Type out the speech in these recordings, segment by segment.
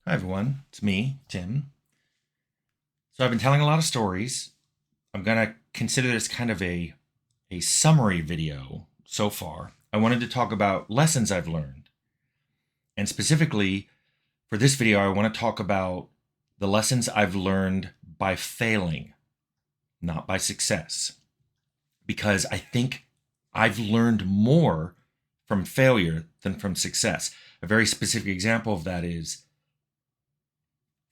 Hi, everyone. It's me, Tim. So, I've been telling a lot of stories. I'm going to consider this kind of a summary video so far. I wanted to talk about lessons I've learned. And specifically, for this video, I want to talk about the lessons I've learned by failing, not by success. Because I think I've learned more from failure than from success. A very specific example of that is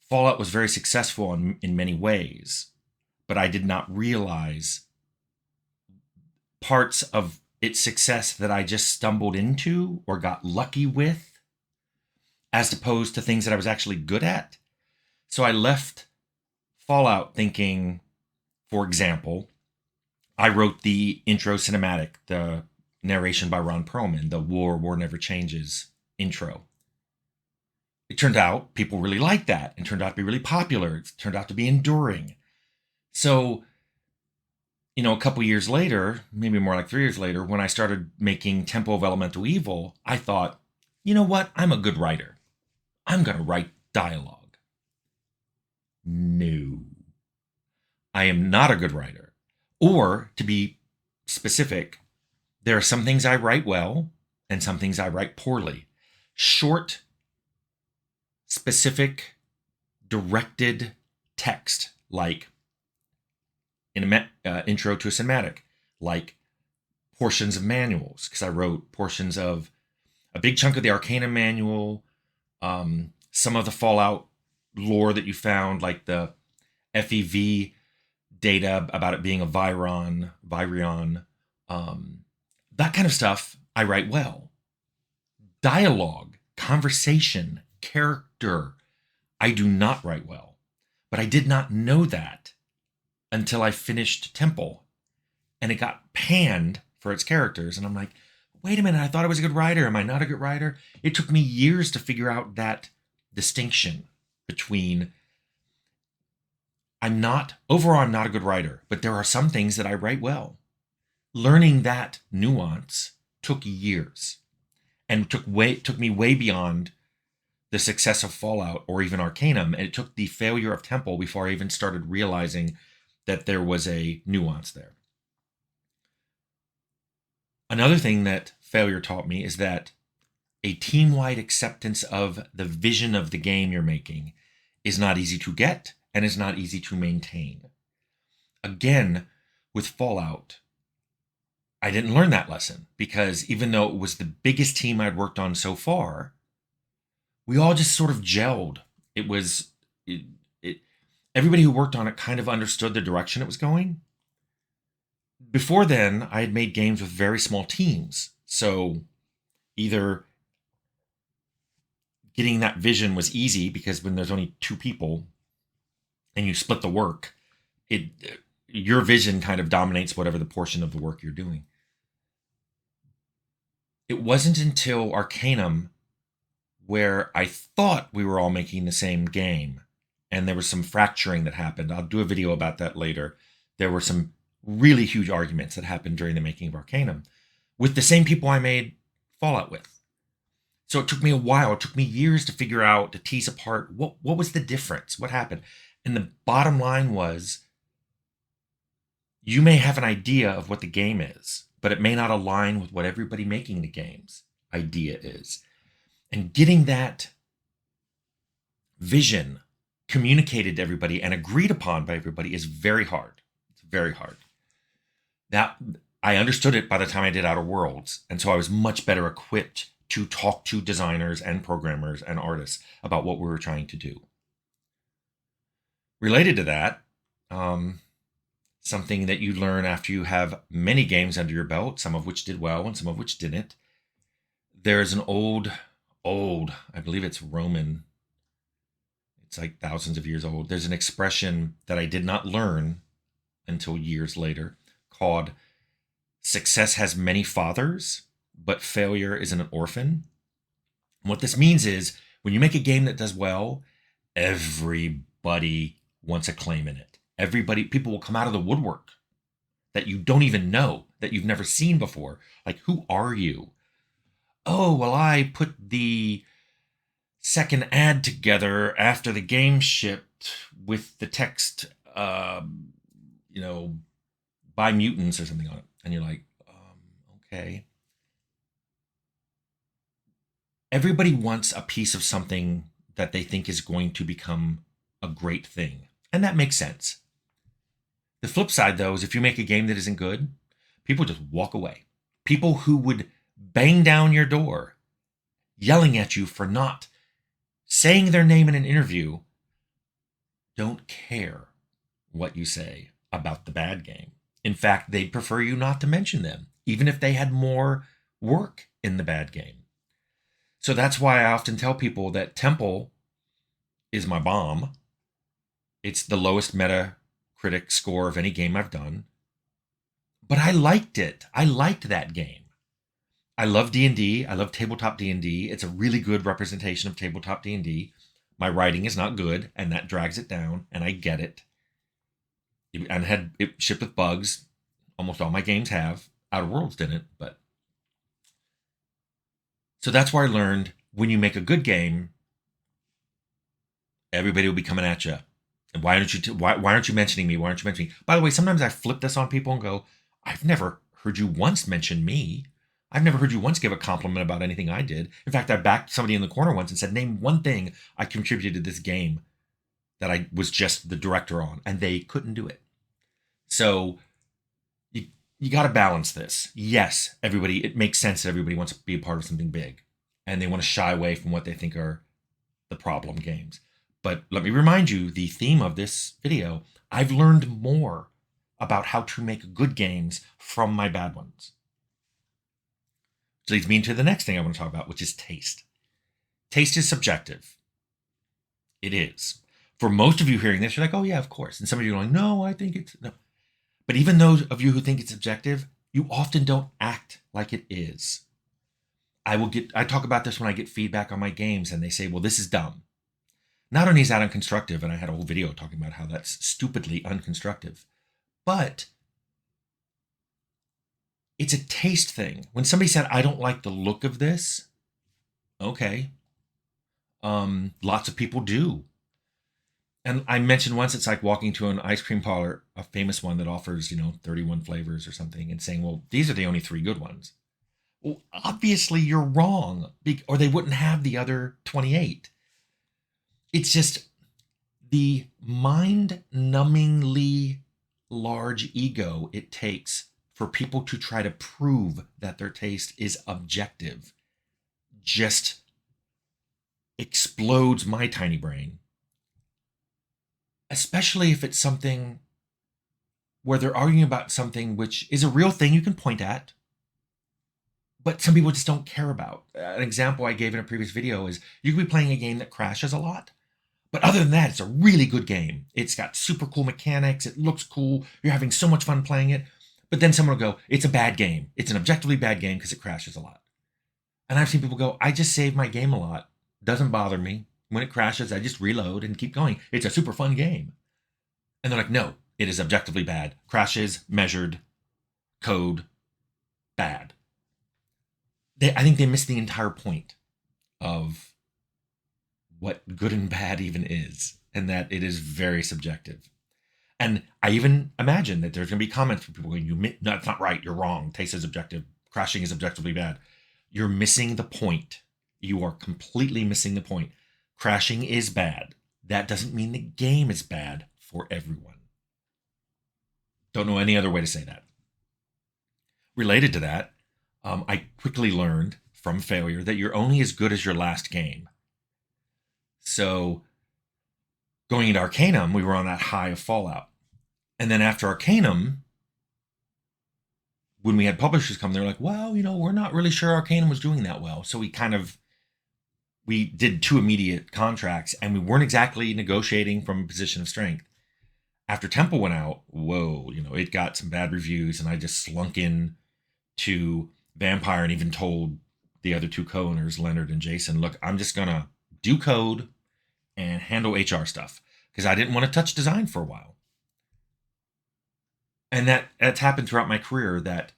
Fallout was very successful in many ways, but I did not realize parts of its success that I just stumbled into or got lucky with, as opposed to things that I was actually good at. So I left Fallout thinking, for example, I wrote the intro cinematic, the narration by Ron Perlman, the War Never Changes intro. It turned out people really liked that and turned out to be really popular. It turned out to be enduring. So, a couple years later, maybe more like 3 years later, when I started making Temple of Elemental Evil, I thought, you know what? I'm a good writer. I'm going to write dialogue. No, I am not a good writer. Or, to be specific, there are some things I write well and some things I write poorly. Short, specific, directed text, like in an intro to a cinematic, like portions of manuals, because I wrote portions of a big chunk of the Arcanum manual, some of the Fallout lore that you found, like the FEV data about it being a Virion, that kind of stuff I write well. Dialogue, conversation, character, I do not write well. But I did not know that until I finished Temple. And it got panned for its characters. And I'm like, wait a minute, I thought I was a good writer. Am I not a good writer? It took me years to figure out that distinction between I'm not a good writer, but there are some things that I write well. Learning that nuance took years and took me way beyond the success of Fallout or even Arcanum. And it took the failure of Temple before I even started realizing that there was a nuance there. Another thing that failure taught me is that a team-wide acceptance of the vision of the game you're making is not easy to get and is not easy to maintain. Again, with Fallout, I didn't learn that lesson because even though it was the biggest team I'd worked on so far, we all just sort of gelled. Everybody who worked on it kind of understood the direction it was going. Before then, I had made games with very small teams. So either getting that vision was easy because when there's only 2 people and you split the work, your vision kind of dominates whatever the portion of the work you're doing. It wasn't until Arcanum where I thought we were all making the same game and there was some fracturing that happened. I'll do a video about that later. There were some really huge arguments that happened during the making of Arcanum with the same people I made Fallout with. So it took me a while. It took me years to figure out, to tease apart what was the difference, what happened. And the bottom line was, you may have an idea of what the game is, but it may not align with what everybody making the game's idea is. And getting that vision communicated to everybody and agreed upon by everybody is very hard. It's very hard. That I understood it by the time I did Outer Worlds, and so I was much better equipped to talk to designers and programmers and artists about what we were trying to do. Related to that, something that you learn after you have many games under your belt, some of which did well and some of which didn't. There's an old, I believe it's Roman, it's like thousands of years old. There's an expression that I did not learn until years later called success has many fathers, but failure isn't an orphan. And what this means is when you make a game that does well, everybody wants a claim in it. People will come out of the woodwork that you don't even know, that you've never seen before. Like, who are you? Oh, well, I put the second ad together after the game shipped with the text, you know, buy mutants or something on it. And you're like, okay. Everybody wants a piece of something that they think is going to become a great thing. And that makes sense. The flip side, though, is if you make a game that isn't good, people just walk away. People who would bang down your door yelling at you for not saying their name in an interview don't care what you say about the bad game. In fact, they'd prefer you not to mention them, even if they had more work in the bad game. So that's why I often tell people that Temple is my bomb. It's the lowest Metacritic score of any game I've done. But I liked it. I liked that game. I love D&D. I love tabletop D&D. It's a really good representation of tabletop D&D. My writing is not good, and that drags it down, and I get it. And had it shipped with bugs. Almost all my games have. Outer Worlds didn't, but... So that's where I learned when you make a good game, everybody will be coming at you. And why aren't you mentioning me? Why aren't you mentioning me? By the way, sometimes I flip this on people and go, I've never heard you once mention me. I've never heard you once give a compliment about anything I did. In fact, I backed somebody in the corner once and said, name one thing I contributed to this game that I was just the director on, and they couldn't do it. So you got to balance this. Yes, everybody, it makes sense that everybody wants to be a part of something big, and they want to shy away from what they think are the problem games. But let me remind you, the theme of this video, I've learned more about how to make good games from my bad ones. Which leads me into the next thing I want to talk about, which is taste. Taste is subjective. It is. For most of you hearing this, you're like, oh yeah, of course. And some of you are going, no, I think it's... No. But even those of you who think it's subjective, you often don't act like it is. I talk about this when I get feedback on my games and they say, well, this is dumb. Not only is that unconstructive, and I had a whole video talking about how that's stupidly unconstructive, but it's a taste thing. When somebody said, I don't like the look of this, okay. Lots of people do. And I mentioned once it's like walking to an ice cream parlor, a famous one that offers, 31 flavors or something, and saying, well, these are the only 3 good ones. Well, obviously you're wrong, or they wouldn't have the other 28. It's just the mind-numbingly large ego it takes for people to try to prove that their taste is objective just explodes my tiny brain. Especially if it's something where they're arguing about something which is a real thing you can point at, but some people just don't care about. An example I gave in a previous video is you could be playing a game that crashes a lot, but other than that, it's a really good game. It's got super cool mechanics. It looks cool. You're having so much fun playing it. But then someone will go, it's a bad game. It's an objectively bad game because it crashes a lot. And I've seen people go, I just save my game a lot. Doesn't bother me. When it crashes, I just reload and keep going. It's a super fun game. And they're like, no, it is objectively bad. Crashes, measured, code, bad. I think they miss the entire point of what good and bad even is, and that it is very subjective. And I even imagine that there's going to be comments from people going, no, that's not right. You're wrong. Taste is objective. Crashing is objectively bad. You're missing the point. You are completely missing the point. Crashing is bad. That doesn't mean the game is bad for everyone. Don't know any other way to say that. Related to that, I quickly learned from failure that you're only as good as your last game. So going into Arcanum, we were on that high of Fallout. And then after Arcanum, when we had publishers come, they're like, well, we're not really sure Arcanum was doing that well. So we did 2 immediate contracts, and we weren't exactly negotiating from a position of strength. After Temple went out, whoa, it got some bad reviews, and I just slunk in to Vampire and even told the other 2 co-owners, Leonard and Jason, look, I'm just going to do code and handle HR stuff because I didn't want to touch design for a while. And that's happened throughout my career, that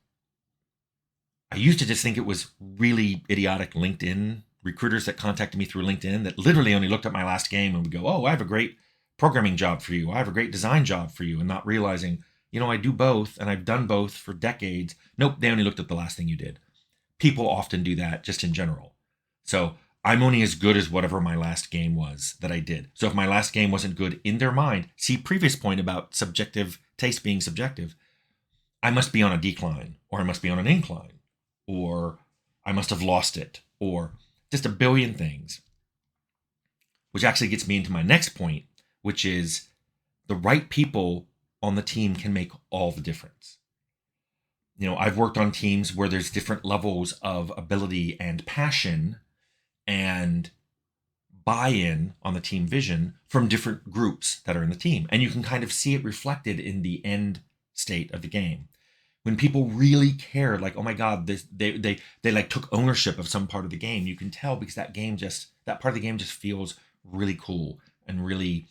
I used to just think it was really idiotic LinkedIn recruiters that contacted me through LinkedIn that literally only looked at my last game and would go, "Oh, I have a great programming job for you. I have a great design job for you," and not realizing, I do both and I've done both for decades. Nope, they only looked at the last thing you did. People often do that just in general. So I'm only as good as whatever my last game was that I did. So if my last game wasn't good in their mind, see previous point about subjective taste being subjective, I must be on a decline, or I must be on an incline, or I must have lost it, or just a billion things. Which actually gets me into my next point, which is the right people on the team can make all the difference. I've worked on teams where there's different levels of ability and passion and buy-in on the team vision from different groups that are in the team. And you can kind of see it reflected in the end state of the game. When people really care, like, oh my God, they like took ownership of some part of the game, you can tell because that part of the game just feels really cool and really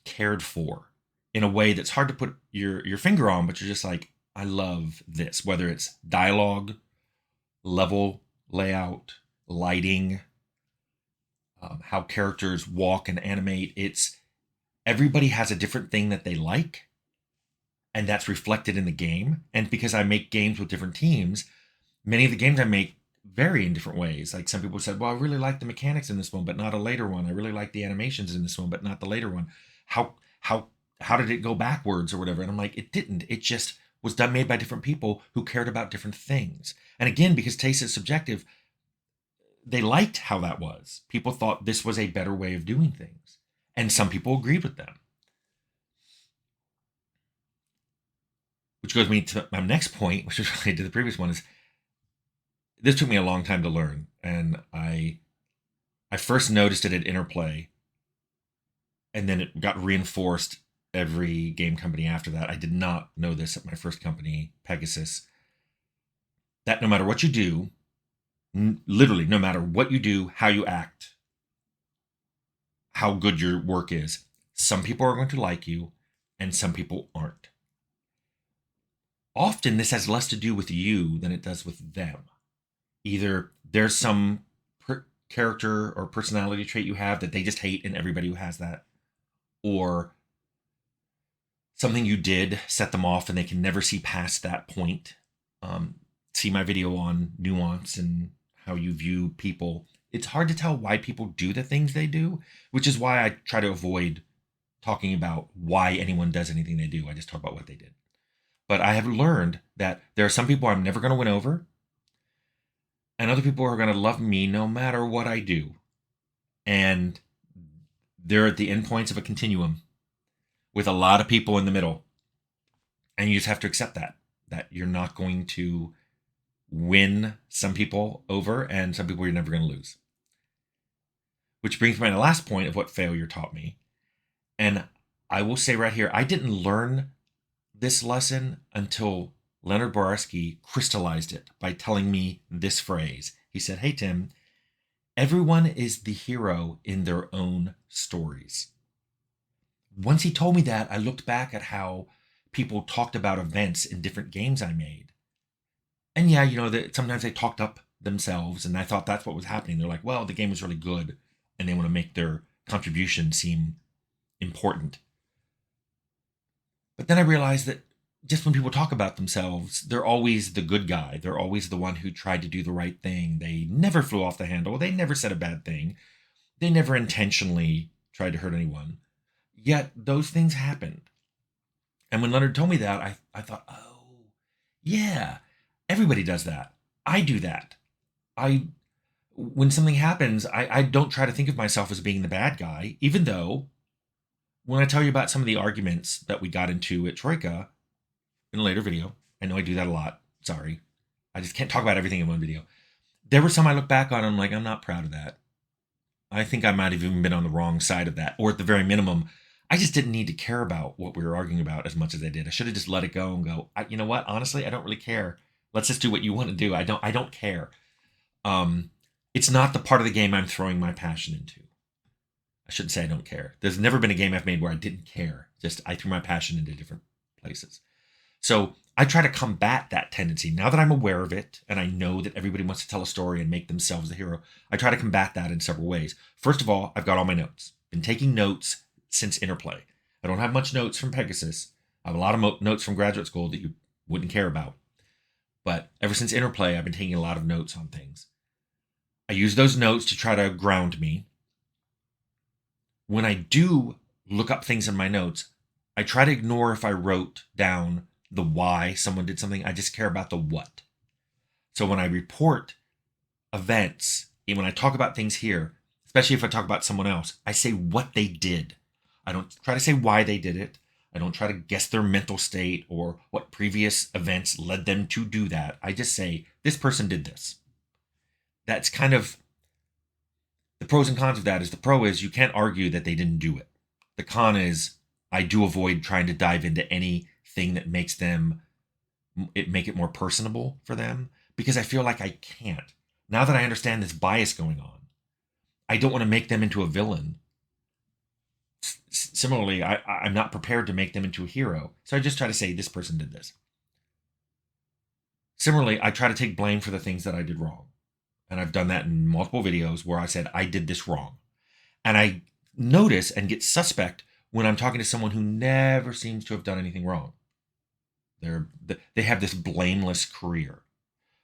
cared for in a way that's hard to put your finger on, but you're just like, I love this, whether it's dialogue, level layout, lighting, how characters walk and animate. Everybody has a different thing that they like, and that's reflected in the game. And because I make games with different teams, many of the games I make vary in different ways. Like some people said, well, I really like the mechanics in this one, but not a later one. I really like the animations in this one, but not the later one. How did it go backwards or whatever? And I'm like, it didn't. It just was made by different people who cared about different things. And again, because taste is subjective, they liked how that was. People thought this was a better way of doing things. And some people agreed with them. Which goes me to my next point, which is related to the previous one, is this took me a long time to learn. And I first noticed it at Interplay, and then it got reinforced every game company after that. I did not know this at my first company, Pegasus, that no matter what you do, literally no matter what you do, how you act, how good your work is, some people are going to like you and some people aren't. Often this has less to do with you than it does with them. Either there's some character or personality trait you have that they just hate and everybody who has that, or something you did set them off and they can never see past that point. See my video on nuance and how you view people. It's hard to tell why people do the things they do, which is why I try to avoid talking about why anyone does anything they do. I just talk about what they did. But I have learned that there are some people I'm never going to win over, and other people are going to love me no matter what I do. And they're at the endpoints of a continuum with a lot of people in the middle. And you just have to accept that you're not going to win some people over, and some people you're never going to lose. Which brings me to my last point of what failure taught me. And I will say right here, I didn't learn this lesson until Leonard Boyarsky crystallized it by telling me this phrase. He said, "Hey, Tim, everyone is the hero in their own stories." Once he told me that, I looked back at how people talked about events in different games I made. And yeah, that sometimes they talked up themselves, and I thought that's what was happening. They're like, well, the game was really good, and they want to make their contribution seem important. But then I realized that just when people talk about themselves, they're always the good guy. They're always the one who tried to do the right thing. They never flew off the handle. They never said a bad thing. They never intentionally tried to hurt anyone. Yet those things happened. And when Leonard told me that, I thought, oh, yeah, everybody does that. I do that. When something happens, I don't try to think of myself as being the bad guy, even though when I tell you about some of the arguments that we got into at Troika in a later video, I know I do that a lot. Sorry. I just can't talk about everything in one video. There were some I look back on and I'm like, I'm not proud of that. I think I might have even been on the wrong side of that. Or at the very minimum, I just didn't need to care about what we were arguing about as much as I did. I should have just let it go and go, you know what? Honestly, I don't really care. Let's just do what you want to do. I don't care. It's not the part of the game I'm throwing my passion into. I shouldn't say I don't care. There's never been a game I've made where I didn't care. Just I threw my passion into different places. So I try to combat that tendency. Now that I'm aware of it and I know that everybody wants to tell a story and make themselves the hero, I try to combat that in several ways. First of all, I've got all my notes. Been taking notes since Interplay. I don't have much notes from Pegasus. I have a lot of notes from graduate school that you wouldn't care about. But ever since Interplay, I've been taking a lot of notes on things. I use those notes to try to ground me. When I do look up things in my notes, I try to ignore if I wrote down the why someone did something. I just care about the what. So when I report events, and when I talk about things here, especially if I talk about someone else, I say what they did. I don't try to say why they did it. I don't try to guess their mental state or what previous events led them to do that. I just say, this person did this. That's kind of the pros and cons of that. Is the pro is you can't argue that they didn't do it. The con is I do avoid trying to dive into anything that makes make it more personable for them, because I feel like I can't. Now that I understand this bias going on, I don't want to make them into a villain. Similarly, I'm not prepared to make them into a hero. So I just try to say, this person did this. Similarly, I try to take blame for the things that I did wrong. And I've done that in multiple videos where I said, I did this wrong. And I notice and get suspect when I'm talking to someone who never seems to have done anything wrong. They have this blameless career.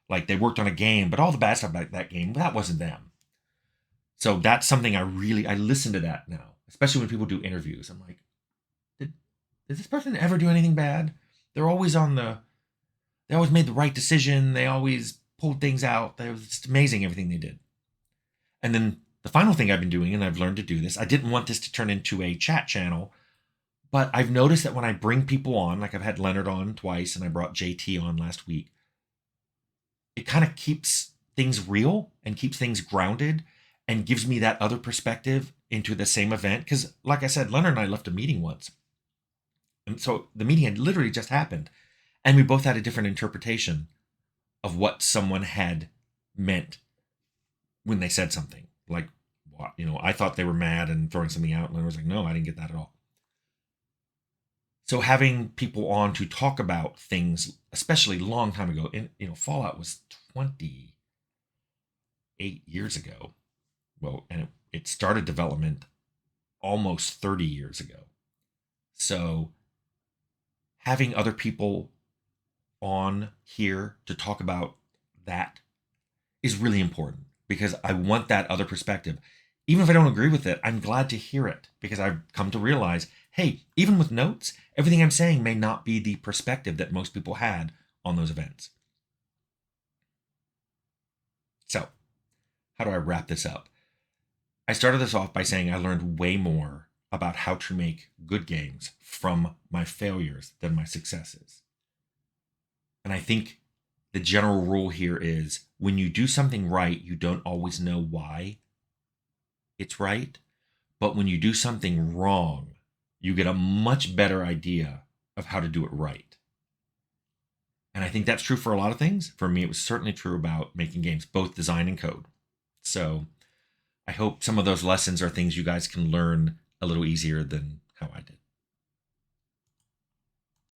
Like they worked on a game, but all the bad stuff about that game, that wasn't them. So that's something I listen to that now, especially when people do interviews. I'm like, did this person ever do anything bad? They always made the right decision. They always pulled things out. It was just amazing everything they did. And then the final thing I've been doing, and I've learned to do this, I didn't want this to turn into a chat channel, but I've noticed that when I bring people on, like I've had Leonard on twice and I brought JT on last week, it kind of keeps things real and keeps things grounded and gives me that other perspective into the same event. Because like I said, Leonard and I left a meeting once. And so the meeting had literally just happened. And we both had a different interpretation of what someone had meant when they said something. Like, I thought they were mad and throwing something out. And Leonard was like, no, I didn't get that at all. So having people on to talk about things, especially a long time ago, and Fallout was 28 years ago. Well, and it started development almost 30 years ago. So having other people on here to talk about that is really important, because I want that other perspective. Even if I don't agree with it, I'm glad to hear it, because I've come to realize, hey, even with notes, everything I'm saying may not be the perspective that most people had on those events. So, how do I wrap this up? I started this off by saying I learned way more about how to make good games from my failures than my successes. And I think the general rule here is when you do something right, you don't always know why it's right. But when you do something wrong, you get a much better idea of how to do it right. And I think that's true for a lot of things. For me, it was certainly true about making games, both design and code. So I hope some of those lessons are things you guys can learn a little easier than how I did.